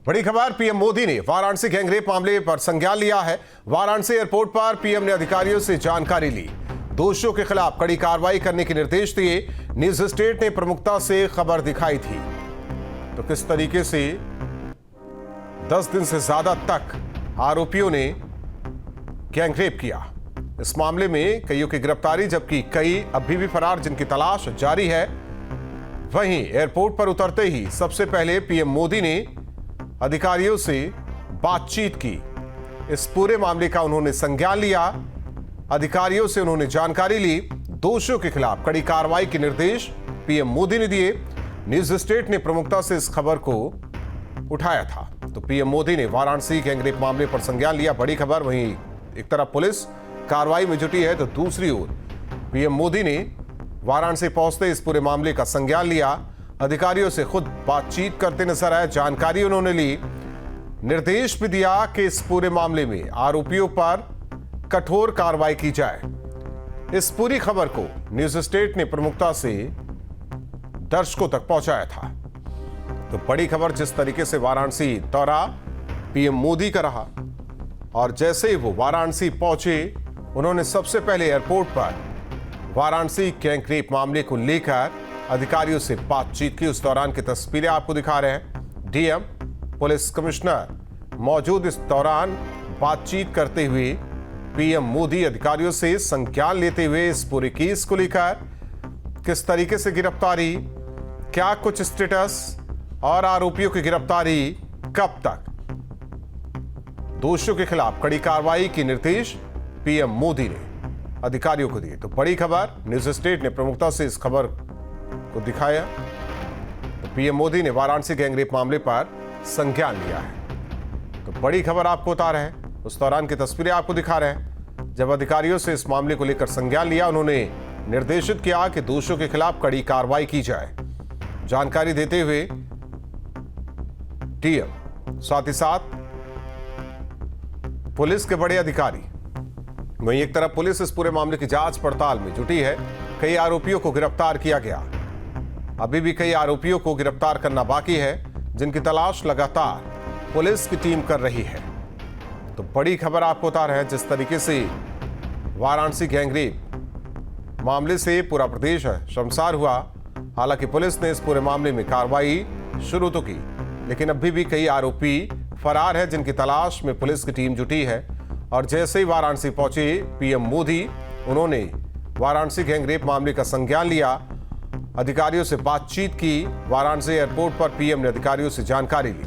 बड़ी खबर, पीएम मोदी ने वाराणसी गैंगरेप मामले पर संज्ञान लिया है। वाराणसी एयरपोर्ट पर पीएम ने अधिकारियों से जानकारी ली, दोषियों के खिलाफ कड़ी कार्रवाई करने के निर्देश दिए। न्यूज स्टेट ने प्रमुखता से खबर दिखाई थी। तो किस तरीके से 10 दिन से ज्यादा तक आरोपियों ने गैंगरेप किया, इस मामले में कईयों की गिरफ्तारी, जबकि कई अभी भी फरार, जिनकी तलाश जारी है। वहीं एयरपोर्ट पर उतरते ही सबसे पहले पीएम मोदी ने अधिकारियों से बातचीत की। इस पूरे मामले का उन्होंने संज्ञान लिया, अधिकारियों से उन्होंने जानकारी ली, दोषियों के खिलाफ कड़ी कार्रवाई के निर्देश पीएम मोदी ने दिए। न्यूज स्टेट ने प्रमुखता से इस खबर को उठाया था। तो पीएम मोदी ने वाराणसी गैंगरेप मामले पर संज्ञान लिया। बड़ी खबर, वहीं एक तरफ पुलिस कार्रवाई में जुटी है, तो दूसरी ओर पीएम मोदी ने वाराणसी पहुंचते इस पूरे मामले का संज्ञान लिया, अधिकारियों से खुद बातचीत करते नजर आए, जानकारी उन्होंने ली, निर्देश भी दिया कि इस पूरे मामले में आरोपियों पर कठोर कार्रवाई की जाए। इस पूरी खबर को न्यूज स्टेट ने प्रमुखता से दर्शकों तक पहुंचाया था। तो बड़ी खबर, जिस तरीके से वाराणसी दौरा पीएम मोदी का रहा और जैसे ही वो वाराणसी पहुंचे, उन्होंने सबसे पहले एयरपोर्ट पर वाराणसी गैंगरेप मामले को लेकर अधिकारियों से बातचीत की। उस दौरान की तस्वीरें आपको दिखा रहे हैं। डीएम, पुलिस कमिश्नर मौजूद। इस दौरान बातचीत करते हुए पीएम मोदी अधिकारियों से संज्ञान लेते हुए इस पूरे केस को लेकर किस तरीके से गिरफ्तारी, क्या कुछ स्टेटस और आरोपियों की गिरफ्तारी कब तक, दोषियों के खिलाफ कड़ी कार्रवाई के निर्देश पीएम मोदी ने अधिकारियों को दिए। तो बड़ी खबर, न्यूज स्टेट ने प्रमुखता से इस खबर को दिखाया। तो पीएम मोदी ने वाराणसी गैंगरेप मामले पर संज्ञान लिया है। तो बड़ी खबर आपको बता रहे हैं, उस दौरान की तस्वीरें आपको दिखा रहे हैं। जब अधिकारियों से इस मामले को लेकर संज्ञान लिया, उन्होंने निर्देशित किया कि दोषियों के खिलाफ कड़ी कार्रवाई की जाए। जानकारी देते हुए डीएम, साथ ही साथ पुलिस के बड़े अधिकारी। वहीं एक तरफ पुलिस इस पूरे मामले की जांच पड़ताल में जुटी है। कई आरोपियों को गिरफ्तार किया गया, अभी भी कई आरोपियों को गिरफ्तार करना बाकी है, जिनकी तलाश लगातार पुलिस की टीम कर रही है। तो बड़ी खबर आपको बता रहे हैं, जिस तरीके से वाराणसी गैंगरेप मामले से पूरा प्रदेश शर्मसार हुआ। हालांकि पुलिस ने इस पूरे मामले में कार्रवाई शुरू तो की, लेकिन अभी भी कई आरोपी फरार है, जिनकी तलाश में पुलिस की टीम जुटी है। और जैसे ही वाराणसी पहुंचे पीएम मोदी, उन्होंने वाराणसी गैंगरेप मामले का संज्ञान लिया, अधिकारियों से बातचीत की। वाराणसी एयरपोर्ट पर पीएम ने अधिकारियों से जानकारी ली।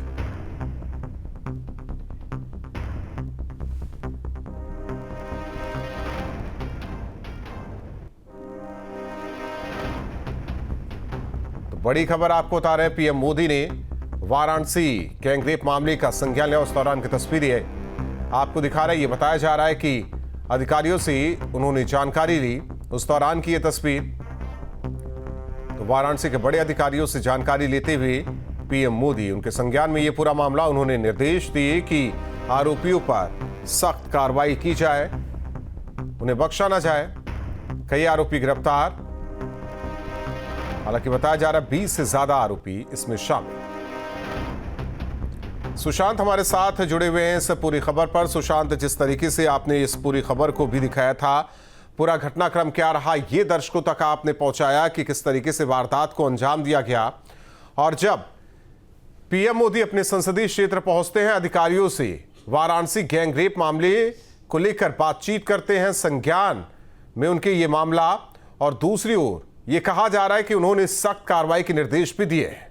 तो बड़ी खबर आपको बता रहे हैं, पीएम मोदी ने वाराणसी गैंगरेप मामले का संज्ञान लिया। उस दौरान की तस्वीरें आपको दिखा रहे हैं। ये बताया जा रहा है कि अधिकारियों से उन्होंने जानकारी ली, उस दौरान की ये तस्वीर। तो वाराणसी के बड़े अधिकारियों से जानकारी लेते हुए पीएम मोदी, उनके संज्ञान में ये पूरा मामला, उन्होंने निर्देश दिए कि आरोपियों पर सख्त कार्रवाई की जाए, उन्हें बख्शा ना जाए। कई आरोपी गिरफ्तार, हालांकि बताया जा रहा है 20 से ज्यादा आरोपी इसमें शामिल। सुशांत हमारे साथ जुड़े हुए हैं इस पूरी खबर पर। सुशांत, जिस तरीके से आपने इस पूरी खबर को भी दिखाया था, पूरा घटनाक्रम क्या रहा, ये दर्शकों तक आपने पहुंचाया कि किस तरीके से वारदात को अंजाम दिया गया। और जब पीएम मोदी अपने संसदीय क्षेत्र पहुंचते हैं, अधिकारियों से वाराणसी गैंगरेप मामले को लेकर बातचीत करते हैं, संज्ञान में उनके ये मामला, और दूसरी ओर ये कहा जा रहा है कि उन्होंने सख्त कार्रवाई के निर्देश भी दिए हैं।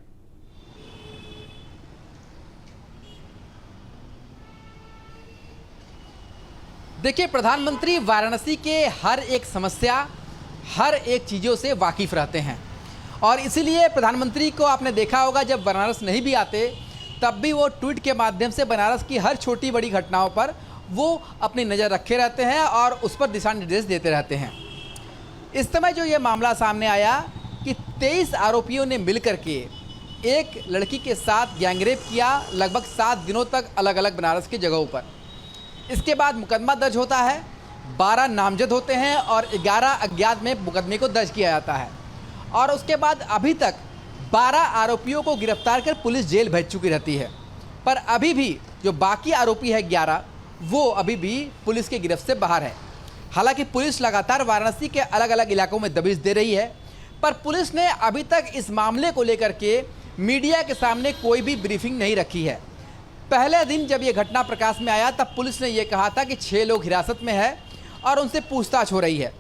देखिए, प्रधानमंत्री वाराणसी के हर एक समस्या, हर एक चीज़ों से वाकिफ़ रहते हैं और इसीलिए प्रधानमंत्री को आपने देखा होगा, जब बनारस नहीं भी आते तब भी वो ट्वीट के माध्यम से बनारस की हर छोटी बड़ी घटनाओं पर वो अपनी नज़र रखे रहते हैं और उस पर दिशा निर्देश देते रहते हैं। इस समय जो ये मामला सामने आया कि 23 आरोपियों ने मिलकर के एक लड़की के साथ गैंगरेप किया, लगभग 7 दिनों तक अलग अलग बनारस की जगहों पर। इसके बाद मुकदमा दर्ज होता है, 12 नामजद होते हैं और 11 अज्ञात में मुकदमे को दर्ज किया जाता है। और उसके बाद अभी तक 12 आरोपियों को गिरफ्तार कर पुलिस जेल भेज चुकी रहती है। पर अभी भी जो बाकी आरोपी है 11, वो अभी भी पुलिस के गिरफ्त से बाहर है। हालांकि पुलिस लगातार वाराणसी के अलग अलग इलाकों में दबिश दे रही है, पर पुलिस ने अभी तक इस मामले को लेकर के मीडिया के सामने कोई भी ब्रीफिंग नहीं रखी है। पहले दिन जब ये घटना प्रकाश में आया तब पुलिस ने ये कहा था कि 6 लोग हिरासत में है और उनसे पूछताछ हो रही है,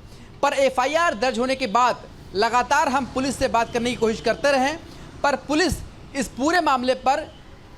पर एफआईआर दर्ज होने के बाद लगातार हम पुलिस से बात करने की कोशिश करते रहे, पर पुलिस इस पूरे मामले पर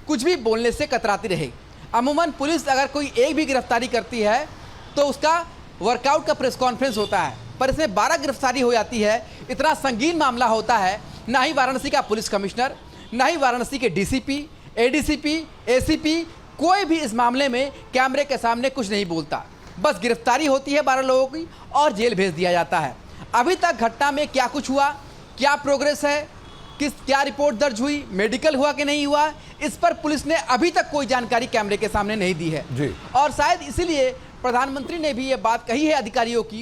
कुछ भी बोलने से कतराती रही। अमूमन पुलिस अगर कोई एक भी गिरफ्तारी करती है तो उसका वर्कआउट का प्रेस कॉन्फ्रेंस होता है, पर इसमें 12 गिरफ्तारी हो जाती है। इतना संगीन मामला होता है, ना ही वाराणसी का पुलिस कमिश्नर, ना ही वाराणसी के डीसीपी, एडीसीपी, एसीपी कोई भी इस मामले में कैमरे के सामने कुछ नहीं बोलता। बस गिरफ्तारी होती है 12 लोगों की और जेल भेज दिया जाता है। अभी तक घटना में क्या कुछ हुआ, क्या प्रोग्रेस है, क्या रिपोर्ट दर्ज हुई, मेडिकल हुआ कि नहीं हुआ, इस पर पुलिस ने अभी तक कोई जानकारी कैमरे के सामने नहीं दी है जी। और शायद इसीलिए प्रधानमंत्री ने भी ये बात कही है अधिकारियों की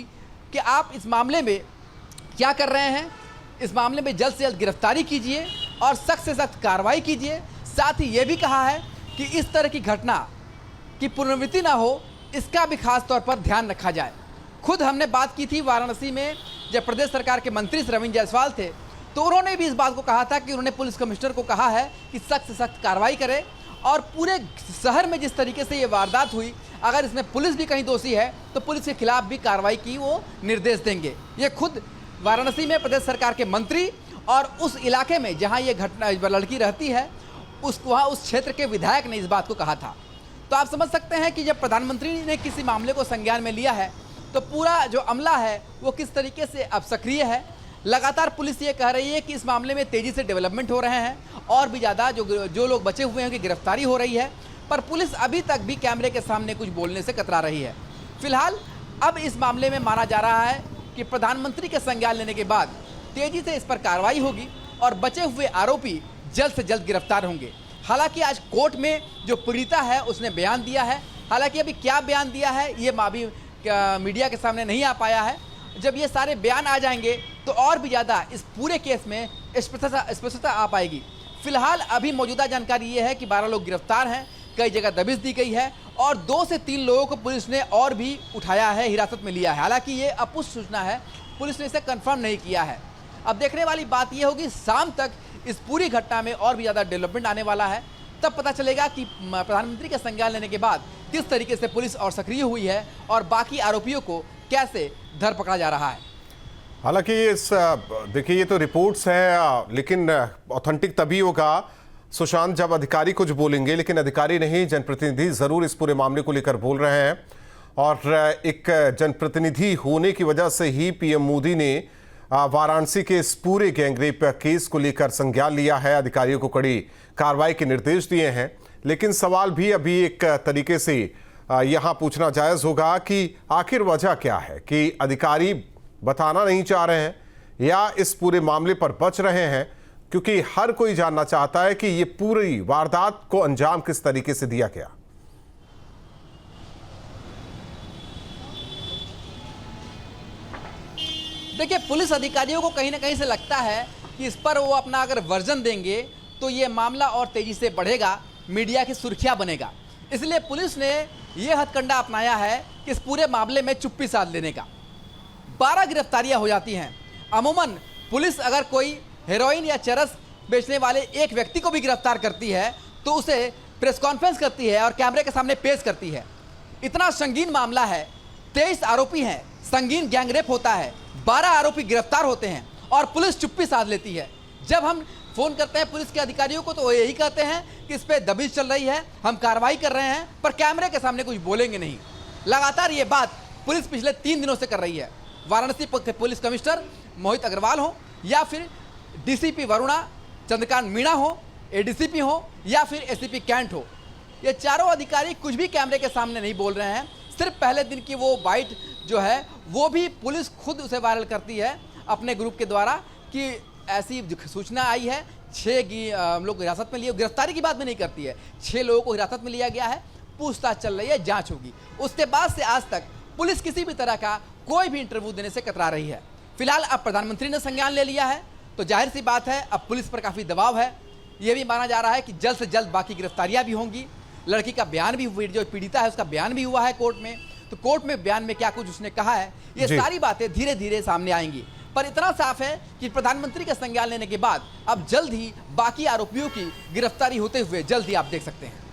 कि आप इस मामले में क्या कर रहे हैं, इस मामले में जल्द से जल्द गिरफ्तारी कीजिए और सख्त से सख्त कार्रवाई कीजिए। साथ ही ये भी कहा है कि इस तरह की घटना की पुनरावृत्ति ना हो, इसका भी खास तौर पर ध्यान रखा जाए। खुद हमने बात की थी वाराणसी में, जब प्रदेश सरकार के मंत्री रविंद्र जायसवाल थे तो उन्होंने भी इस बात को कहा था कि उन्होंने पुलिस कमिश्नर को कहा है कि सख्त से सख्त कार्रवाई करे और पूरे शहर में जिस तरीके से ये वारदात हुई, अगर इसमें पुलिस भी कहीं दोषी है तो पुलिस के खिलाफ भी कार्रवाई की वो निर्देश देंगे। ये खुद वाराणसी में प्रदेश सरकार के मंत्री और उस इलाके में जहाँ ये घटना लड़की रहती है वहाँ उस क्षेत्र के विधायक ने इस बात को कहा था। तो आप समझ सकते हैं कि जब प्रधानमंत्री ने किसी मामले को संज्ञान में लिया है तो पूरा जो अमला है वो किस तरीके से अब सक्रिय है। लगातार पुलिस ये कह रही है कि इस मामले में तेज़ी से डेवलपमेंट हो रहे हैं और भी ज़्यादा जो लोग बचे हुए हैं उनकी गिरफ्तारी हो रही है, पर पुलिस अभी तक भी कैमरे के सामने कुछ बोलने से कतरा रही है। फिलहाल अब इस मामले में माना जा रहा है कि प्रधानमंत्री के संज्ञान लेने के बाद तेज़ी से इस पर कार्रवाई होगी और बचे हुए आरोपी जल्द से जल्द गिरफ्तार होंगे। हालांकि आज कोर्ट में जो पीड़िता है उसने बयान दिया है, हालांकि अभी क्या बयान दिया है ये अभी मीडिया के सामने नहीं आ पाया है। जब ये सारे बयान आ जाएंगे तो और भी ज़्यादा इस पूरे केस में स्पष्टता आ पाएगी। फिलहाल अभी मौजूदा जानकारी ये है कि 12 लोग गिरफ्तार हैं, कई जगह दबिश दी गई है और 2 से 3 लोगों को पुलिस ने और भी उठाया है, हिरासत में लिया है। हालांकि ये अपुष्ट सूचना है, पुलिस ने इसे कंफर्म नहीं किया है। अब देखने वाली बात ये होगी शाम तक इस पूरी घटना में और भी ज़्यादा डेवलपमेंट आने वाला है, तब पता चलेगा कि प्रधानमंत्री का संज्ञान लेने के बाद किस तरीके से पुलिस और सक्रिय हुई है और बाकी आरोपियों को कैसे धर पकड़ा जा रहा है। हालांकि देखिए ये तो रिपोर्ट्स हैं, लेकिन ऑथेंटिक तभी होगा सुशांत जब अधिकारी कुछ बोलेंगे, लेकिन अधिकारी नहीं जनप्रतिनिधि जरूर इस पूरे मामले को लेकर बोल रहे हैं और एक जनप्रतिनिधि होने की वजह से ही पीएम मोदी ने वाराणसी के इस पूरे गैंगरेप केस को लेकर संज्ञान लिया है, अधिकारियों को कड़ी कार्रवाई के निर्देश दिए हैं। लेकिन सवाल भी अभी एक तरीके से यहाँ पूछना जायज होगा कि आखिर वजह क्या है कि अधिकारी बताना नहीं चाह रहे हैं या इस पूरे मामले पर बच रहे हैं, क्योंकि हर कोई जानना चाहता है कि ये पूरी वारदात को अंजाम किस तरीके से दिया गया। देखिए, पुलिस अधिकारियों को कहीं ना कहीं से लगता है कि इस पर वो अपना अगर वर्जन देंगे तो ये मामला और तेजी से बढ़ेगा, मीडिया की सुर्खियां बनेगा। इसलिए पुलिस ने ये हथकंडा अपनाया है कि इस पूरे मामले में चुप्पी साध लेने का। 12 गिरफ्तारियां हो जाती हैं। अमूमन पुलिस अगर कोई हेरोइन या चरस बेचने वाले एक व्यक्ति को भी गिरफ्तार करती है तो उसे प्रेस कॉन्फ्रेंस करती है और कैमरे के सामने पेश करती है। इतना संगीन मामला है, 23 आरोपी हैं, संगीन गैंगरेप होता है, 12 आरोपी गिरफ्तार होते हैं और पुलिस चुप्पी साध लेती है। जब हम फोन करते हैं पुलिस के अधिकारियों को तो वो यही कहते हैं कि इस पर दबिश चल रही है, हम कार्रवाई कर रहे हैं, पर कैमरे के सामने कुछ बोलेंगे नहीं। लगातार ये बात पुलिस पिछले 3 दिनों से कर रही है। वाराणसी के पुलिस कमिश्नर मोहित अग्रवाल हो या फिर डीसीपी वरुणा चंद्रकांत मीणा हो, एडीसीपी हो या फिर एसीपी कैंट हो, ये चारों अधिकारी कुछ भी कैमरे के सामने नहीं बोल रहे हैं। सिर्फ पहले दिन की वो बाइट जो है वो भी पुलिस खुद उसे वायरल करती है अपने ग्रुप के द्वारा कि ऐसी सूचना आई है, 6 लोग हिरासत में लिए। गिरफ्तारी की बात भी नहीं करती है, 6 लोगों को हिरासत में लिया गया है, पूछताछ चल रही है, जांच होगी। उसके बाद से आज तक पुलिस किसी भी तरह का कोई भी इंटरव्यू देने से कतरा रही है। फिलहाल अब प्रधानमंत्री ने संज्ञान ले लिया है तो जाहिर सी बात है अब पुलिस पर काफ़ी दबाव है ये भी माना जा रहा है कि जल्द से जल्द बाकी गिरफ्तारियां भी होंगी। लड़की का बयान भी हुई, जो पीड़िता है उसका बयान भी हुआ है कोर्ट में, तो कोर्ट में बयान में क्या कुछ उसने कहा है, ये सारी बातें धीरे धीरे सामने आएंगी। पर इतना साफ है कि प्रधानमंत्री का संज्ञान लेने के बाद अब जल्द ही बाकी आरोपियों की गिरफ्तारी होते हुए जल्द ही आप देख सकते हैं।